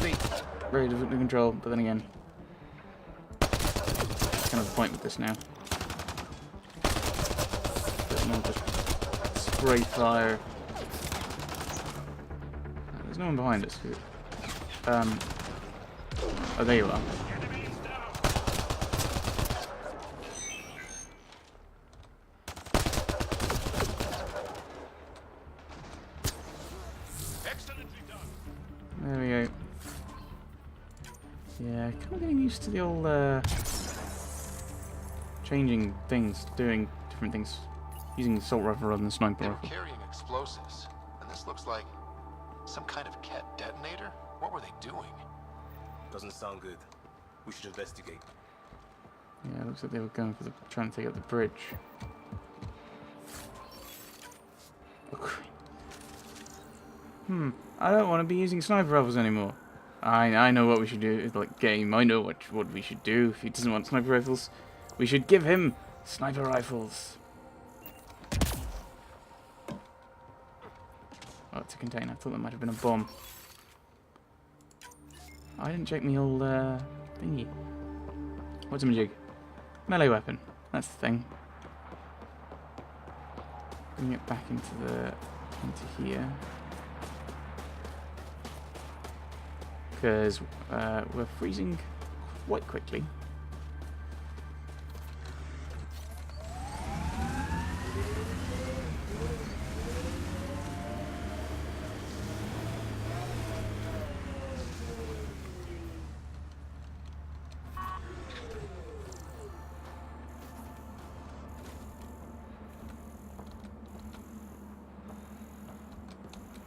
to be very difficult to control, but then again, that's kind of the point with this now. A bit more just spray fire. There's no one behind us. Oh, there you are. There we go. Yeah, kind of getting used to the old changing things, doing different things, using the assault rifle rather than the sniper rifle. They're carrying explosives, and this looks like some kind of cat detonator. What were they doing? Doesn't sound good. We should investigate. Yeah, it looks like they were going for trying to take out the bridge. I don't want to be using sniper rifles anymore. I know what we should do. It's like game. I know what we should do. If he doesn't want sniper rifles, we should give him sniper rifles. Oh, it's a container. I thought that might have been a bomb. I didn't check my old thingy. What's a majig? Melee weapon. That's the thing. Bring it back into here. Because we're freezing quite quickly.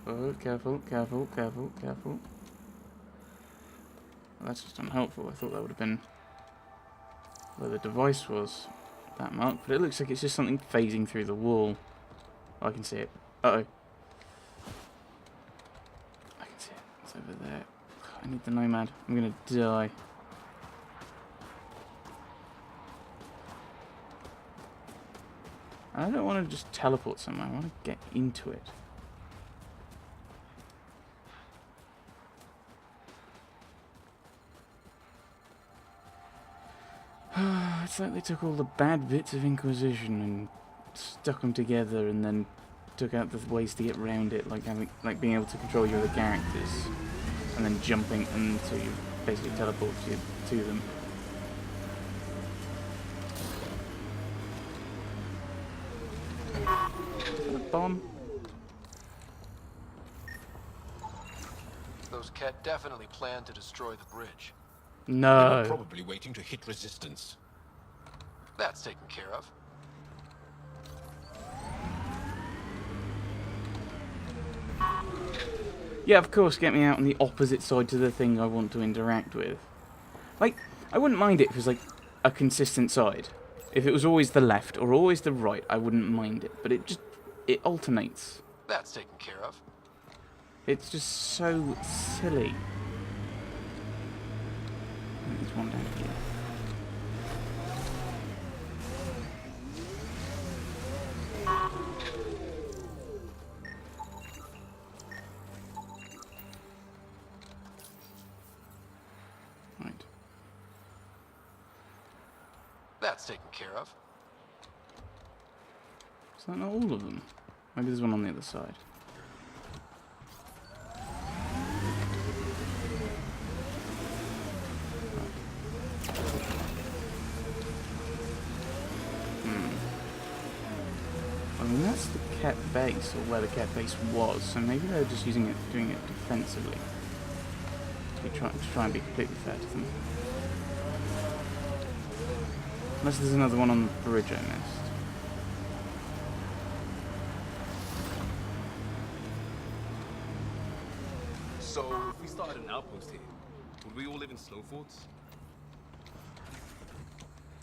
Oh, careful, careful, careful, careful. Well, that's just unhelpful. I thought that would have been where the device was, that mark. But it looks like it's just something phasing through the wall. Oh, I can see it. Uh-oh. I can see it. It's over there. I need the Nomad. I'm going to die. I don't want to just teleport somewhere. I want to get into it. It's like they took all the bad bits of Inquisition and stuck them together, and then took out the ways to get around it, like being able to control your other characters, and then jumping until you basically teleport you to them. Is that a bomb? Those cat definitely planned to destroy the bridge. No. They were probably waiting to hit resistance. That's taken care of. Yeah, of course, get me out on the opposite side to the thing I want to interact with. Like, I wouldn't mind it if it was like a consistent side. If it was always the left or always the right, I wouldn't mind it. But it alternates. That's taken care of. It's just so silly. There's one down here. Right. That's taken care of. Is that not all of them? Maybe there's one on the other side. I mean, that's the cat base, or where the cat base was, so maybe they're just doing it defensively. To try and be completely fair to them. Unless there's another one on the bridge I missed. So, if we started an outpost here, would we all live in slow forts?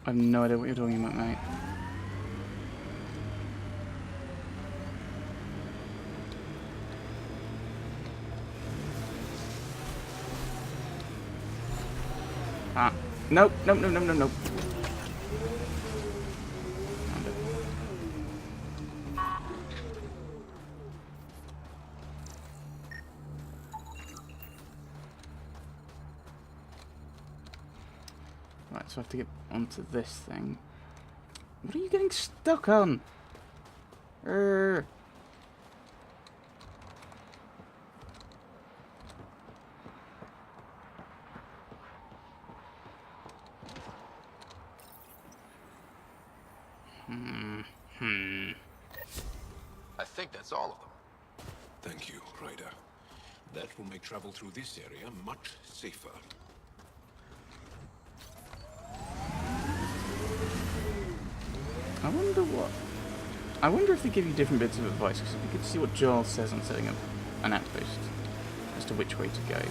I have no idea what you're talking about, mate. Ah, nope, nope, nope, nope, nope, nope. Found it. So I have to get onto this thing. What are you getting stuck on? I think that's all of them. Thank you, Ryder. That will make travel through this area much safer. I wonder if they give you different bits of advice, because we could see what Joel says on setting up an outpost as to which way to go.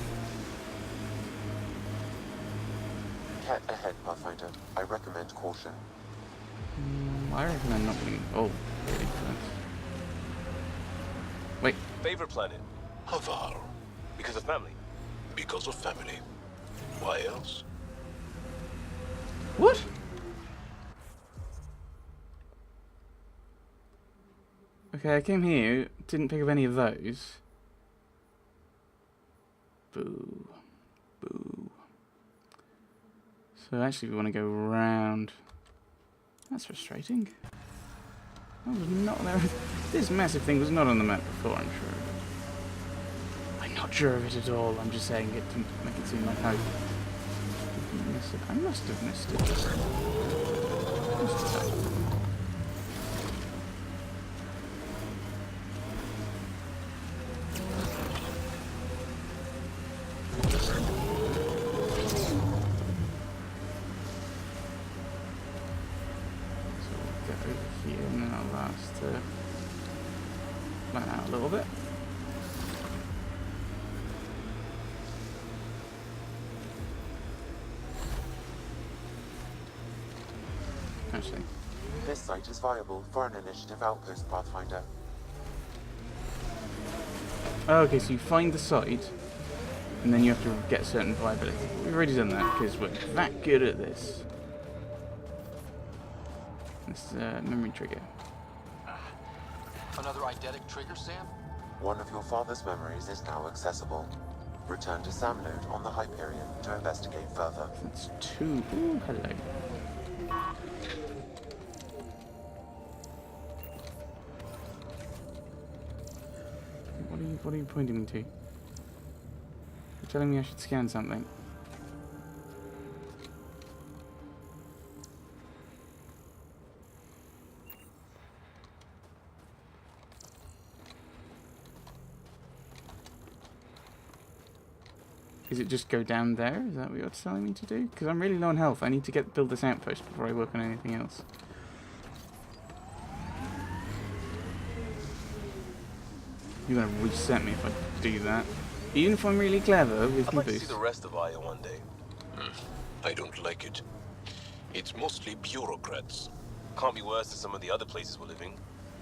Cat ahead, Pathfinder. I recommend caution. I recommend not being... Oh, really? Wait. Favorite planet? Havar. Because of family. Because of family. Why else? What? Okay, I came here, didn't pick up any of those. Boo. Boo. So actually we want to go around. That's frustrating. I was not there. This massive thing was not on the map before, I'm sure of it. I'm not sure of it at all, I'm just saying it to make it seem like I missed it. I must have missed it. Must have. Plan out a little bit. Actually. This site is viable for an initiative outpost, Pathfinder. Oh, okay, so you find the site, and then you have to get certain viability. We've already done that because we're that good at this. This memory trigger. Another eidetic trigger, Sam? One of your father's memories is now accessible. Return to Sam Node on the Hyperion to investigate further. That's two. Ooh, hello. What are you pointing me to? You're telling me I should scan something. Is it just go down there? Is that what you're telling me to do? Because I'm really low on health. I need to build this outpost before I work on anything else. You're gonna reset me if I do that. Even if I'm really clever with I'd my like to see boost. the rest of Aya one day. I don't like it. It's mostly bureaucrats. Can't be worse than some of the other places we're living.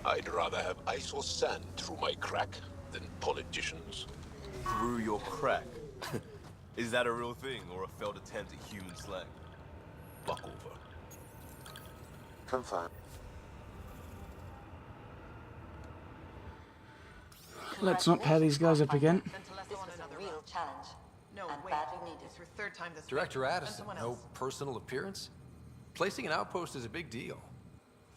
I'd rather have ice or sand through my crack than politicians. Through your crack. Is that a real thing or a failed attempt at human slang? Buck over. Confirm. Let's not pair these guys up again. This was a real challenge. No, and wait. badly needed. It's your third time this Director week. Addison, Someone no else. personal appearance? Placing an outpost is a big deal.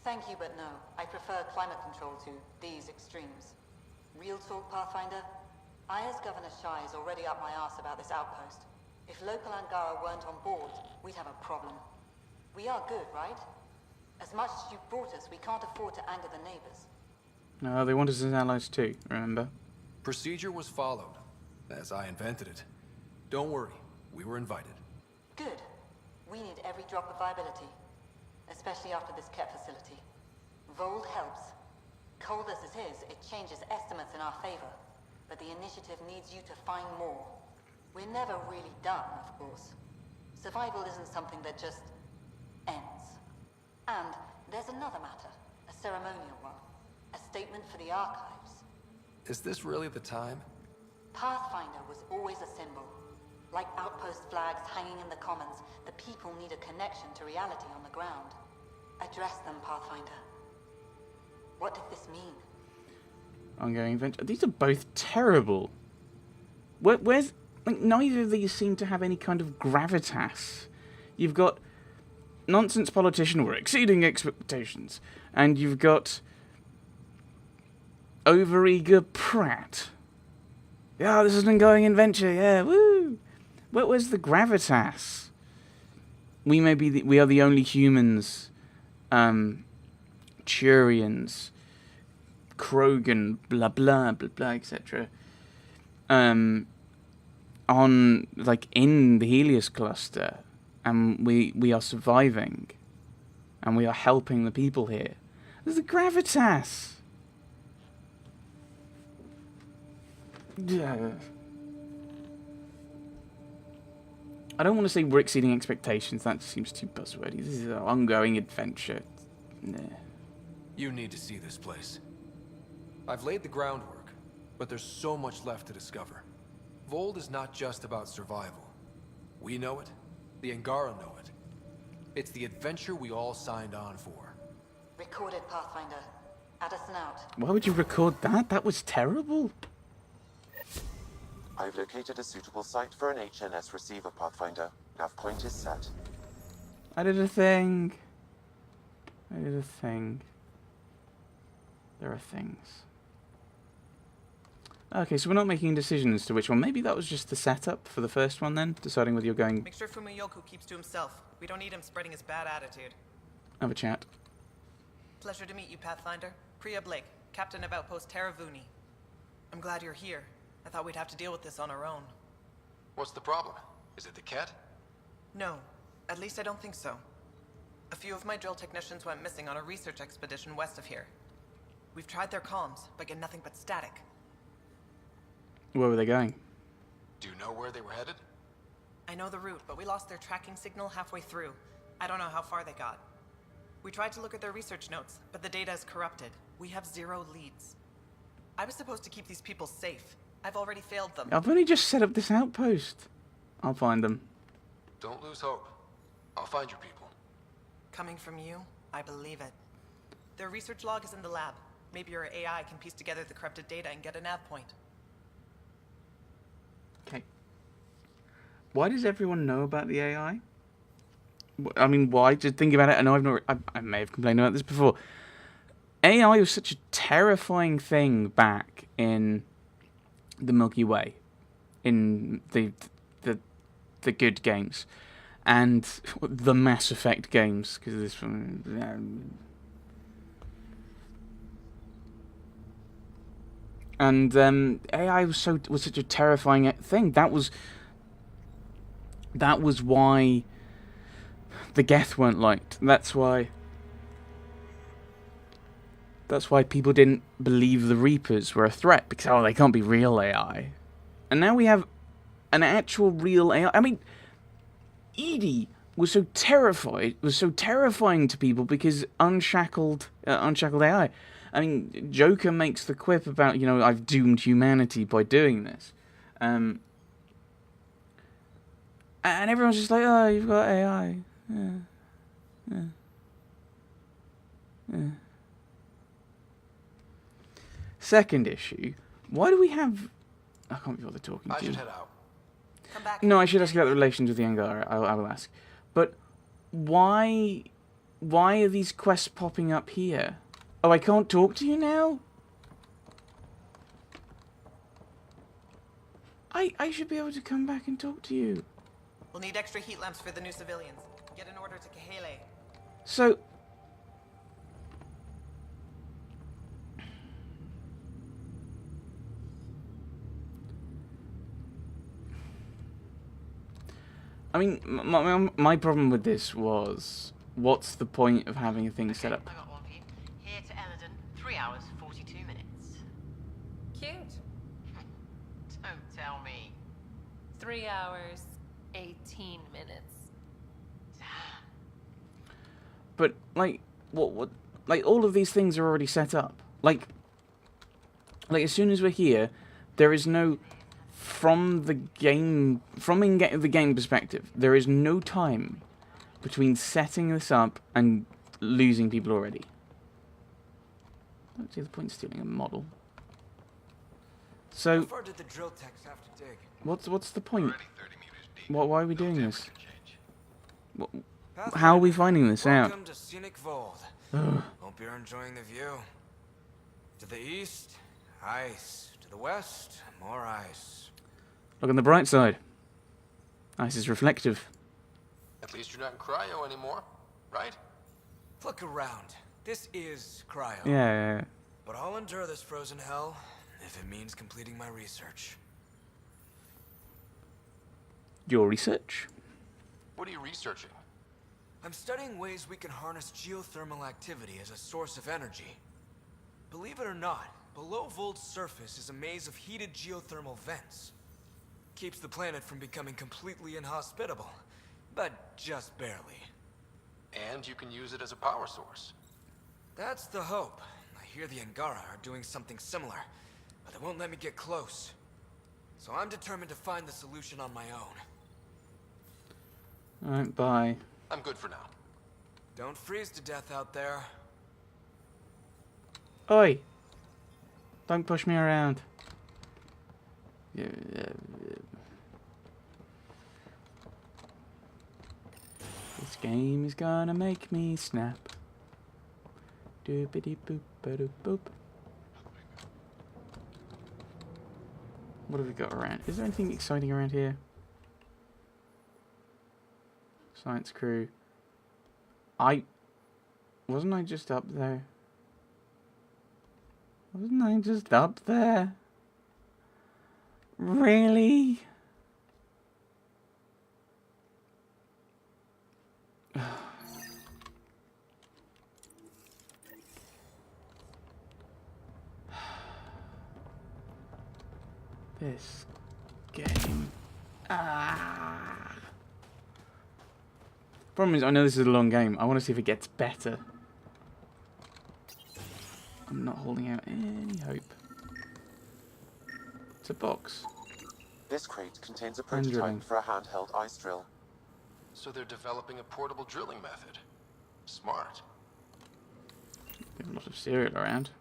Thank you, but no. I prefer climate control to these extremes. Real talk, Pathfinder? Aya's Governor Shai is already up my arse about this outpost. If local Angara weren't on board, we'd have a problem. We are good, right? As much as you've brought us, we can't afford to anger the neighbors. No, they want us as allies too, remember? Procedure was followed, as I invented it. Don't worry, we were invited. Good. We need every drop of viability. Especially after this Ket facility. Vold helps. Cold as it is, it changes estimates in our favor. But the initiative needs you to find more. We're never really done, of course. Survival isn't something that just ends. And there's another matter, a ceremonial one. A statement for the archives. Is this really the time? Pathfinder was always a symbol. Like outpost flags hanging in the commons, the people need a connection to reality on the ground. Address them, Pathfinder. What did this mean? Ongoing adventure. These are both terrible. Where's like neither of these seem to have any kind of gravitas. You've got nonsense politician. We're exceeding expectations. And you've got overeager Pratt. Yeah, this is an ongoing adventure. Yeah, woo. Where's the gravitas? We are the only humans, Turians, Krogan, blah blah blah blah, etc. On like in the Helios cluster, and we are surviving, and we are helping the people here. There's the gravitas. Yeah. I don't want to say we're exceeding expectations. That seems too buzzwordy. This is an ongoing adventure. Nah. You need to see this place. I've laid the groundwork, but there's so much left to discover. Vold is not just about survival. We know it. The Angaran know it. It's the adventure we all signed on for. Recorded, Pathfinder. Addison out. Why would you record that? That was terrible. I've located a suitable site for an HNS receiver, Pathfinder. Nav point is set. I did a thing. There are things. Okay, so we're not making a decision as to which one. Maybe that was just the setup for the first one then, deciding whether you're going... Make sure Fumiyoku keeps to himself. We don't need him spreading his bad attitude. Have a chat. Pleasure to meet you, Pathfinder. Priya Blake, Captain of Outpost Taravuni. I'm glad you're here. I thought we'd have to deal with this on our own. What's the problem? Is it the Ket? No, at least I don't think so. A few of my drill technicians went missing on a research expedition west of here. We've tried their comms, but get nothing but static. Where were they going? Do you know where they were headed? I know the route, but we lost their tracking signal halfway through. I don't know how far they got. We tried to look at their research notes, but the data is corrupted. We have 0 leads. I was supposed to keep these people safe. I've already failed them. I've only just set up this outpost. I'll find them. Don't lose hope. I'll find your people. Coming from you, I believe it. Their research log is in the lab. Maybe your AI can piece together the corrupted data and get a nav point. Okay. Why does everyone know about the AI? I mean, why? Just think about it. I know I may have complained about this before. AI was such a terrifying thing back in the Milky Way, in the good games, and the Mass Effect games, because this one. And AI was such a terrifying thing. That was why the Geth weren't liked. That's why people didn't believe the Reapers were a threat, because they can't be real AI. And now we have an actual real AI. I mean, Edie was so terrifying to people because unshackled AI. I mean, Joker makes the quip about, I've doomed humanity by doing this. And everyone's just like, oh, you've got AI. Yeah. Second issue, why do we have... I can't be bothered talking to you. I should head out. Come back. No, I should ask you about the relations with the Angara. I will ask. But why are these quests popping up here? Oh, I can't talk to you now? I should be able to come back and talk to you. We'll need extra heat lamps for the new civilians. Get an order to Kahele. So... I mean, my problem with this was, what's the point of having a thing set up? I got one for you. Here to Emerden, 3 hours, 42 minutes. Cute. Don't tell me. 3 hours, 18 minutes. But, like, what, like, all of these things are already set up. Like, as soon as we're here, there is no... From the game perspective, there is no time between setting this up and losing people already. I don't see the point in stealing a model. So, How far did the drill techs have to dig? what's the point? Already 30 meters deep. Why are we doing No this? temperature change. What, How are we finding this out? Welcome to scenic Vold. Ugh. Hope you're enjoying the view. To the east, ice. To the west, more ice. Look on the bright side. Ice is reflective. At least you're not in cryo anymore, right? Look around. This is cryo. Yeah. But I'll endure this frozen hell if it means completing my research. Your research? What are you researching? I'm studying ways we can harness geothermal activity as a source of energy. Believe it or not, below Vold's surface is a maze of heated geothermal vents. Keeps the planet from becoming completely inhospitable, but just barely. And you can use it as a power source. That's the hope. I hear the Angara are doing something similar, but they won't let me get close. So I'm determined to find the solution on my own. Alright, bye. I'm good for now. Don't freeze to death out there. Oi! Don't push me around. This game is gonna make me snap. Doopity boop ba boop. What have we got around? Is there anything exciting around here? Science crew. Wasn't I just up there? Wasn't I just up there? Really? This game. Problem is, I know this is a long game. I want to see if it gets better. I'm not holding out any hope. It's a box. This crate contains a And drilling. prototype for a handheld ice drill. So they're developing a portable drilling method. Smart. We have a lot of cereal around.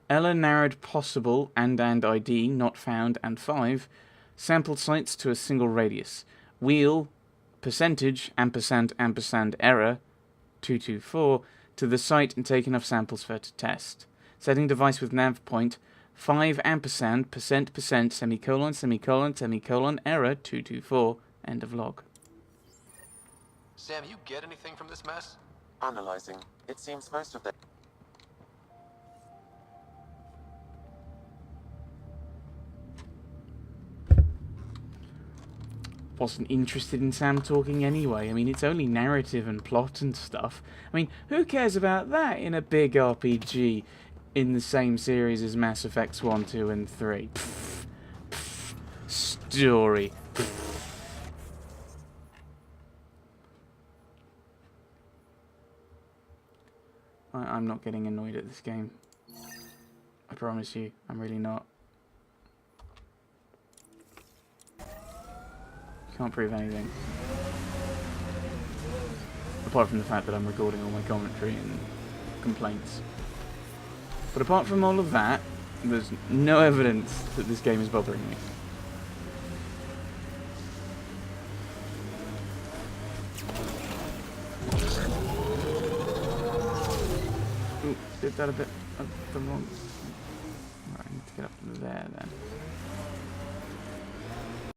Ella narrowed possible and ID, not found, and 5. Sampled sites to a single radius. Wheel, percentage, ampersand, error, 224, to the site and take enough samples for her to test. Setting device with nav point, 5 ampersand, percent, semicolon, error, 224, end of log. Sam, you get anything from this mess? Analyzing. It seems most of the... Wasn't interested in Sam talking anyway. I mean, it's only narrative and plot and stuff. I mean, who cares about that in a big RPG in the same series as Mass Effects 1, 2, and 3? Story. I'm not getting annoyed at this game. I promise you, I'm really not. Can't prove anything. Apart from the fact that I'm recording all my commentary and complaints. But apart from all of that, there's no evidence that this game is bothering me. Ooh, did that a bit of the wrong... Right, I need to get up there then.